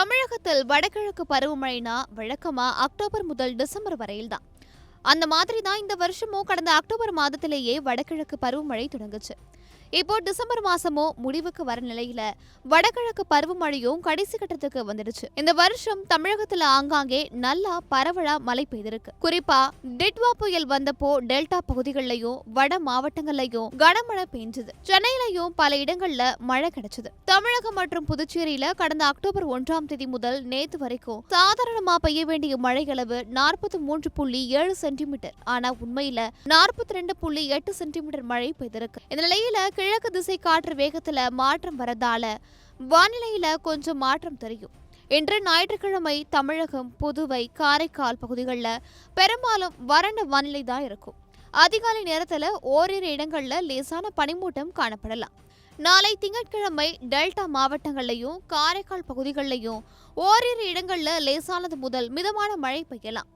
தமிழகத்தில் வடகிழக்கு பருவமழைனா வழக்கமா அக்டோபர் முதல் டிசம்பர் வரையில் தான். அந்த மாதிரி தான் இந்த வருஷமும் கடந்த அக்டோபர் மாதத்திலேயே வடகிழக்கு பருவமழை தொடங்குச்சு. இப்போ டிசம்பர் மாசமும் முடிவுக்கு வர நிலையில வடகிழக்கு பருவமழையும் கடைசி கட்டத்துக்கு வந்துடுச்சு. இந்த வருஷம் தமிழகத்துல ஆங்காங்கே நல்லா பரவலா மழை பெய்திருக்கு. குறிப்பா டிட்வா புயல் வந்தப்போ டெல்டா பகுதிகளிலையும் வட மாவட்டங்கள்லயும் கனமழை பெஞ்சது. சென்னையிலையும் பல இடங்கள்ல மழை கிடைச்சது. தமிழகம் மற்றும் புதுச்சேரியில கடந்த அக்டோபர் 1ஆம் தேதி முதல் நேத்து வரைக்கும் சாதாரணமா பெய்ய வேண்டிய மழை அளவு 43.7 சென்டிமீட்டர். ஆனா உண்மையில 42.8 சென்டிமீட்டர் மழை பெய்திருக்கு. இந்த நிலையில கிழக்கு திசை காற்று வேகத்துல மாற்றம் வரதால வானிலையில கொஞ்சம் மாற்றம் தெரியும். இன்று ஞாயிற்றுக்கிழமை தமிழகம், புதுவை, காரைக்கால் பகுதிகளில் பெரும்பாலும் வறண்ட வானிலை தான் இருக்கும். அதிகாலை நேரத்துல ஓரிரு இடங்கள்ல லேசான பனிமூட்டம் காணப்படலாம். நாளை திங்கட்கிழமை டெல்டா மாவட்டங்கள்லையும் காரைக்கால் பகுதிகளிலையும் ஓரிரு இடங்கள்ல லேசானது முதல் மிதமான மழை பெய்யலாம்.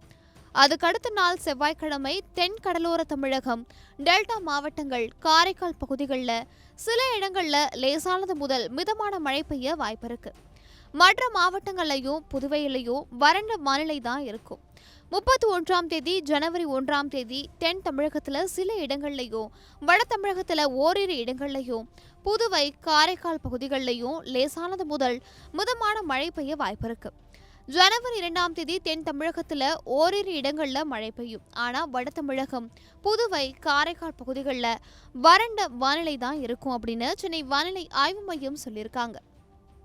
அதுக்கடுத்த நாள் செவ்வாய்க்கிழமை தென் கடலோர தமிழகம், டெல்டா மாவட்டங்கள், காரைக்கால் பகுதிகளில் சில இடங்கள்ல லேசானது முதல் மிதமான மழை பெய்ய வாய்ப்பு இருக்கு. மற்ற மாவட்டங்கள்லையும் புதுவையிலையும் வறண்ட வானிலை தான் இருக்கும். 31ஆம் தேதி ஜனவரி 1ஆம் தேதி தென் தமிழகத்துல சில இடங்கள்லையும், வட தமிழகத்துல ஓரிரு இடங்கள்லையும், புதுவை, காரைக்கால் பகுதிகளிலையும் லேசானது முதல் மிதமான மழை பெய்ய வாய்ப்பு இருக்கு. ஜனவரி 2ஆம் தேதி தென் தமிழகத்துல ஓரிரு இடங்கள்ல மழை பெய்யும். ஆனா வட தமிழகம், புதுவை, காரைக்கால் பகுதிகளில் வறண்ட வானிலை தான் இருக்கும் அப்படின்னு சென்னை வானிலை ஆய்வு மையம் சொல்லியிருக்காங்க.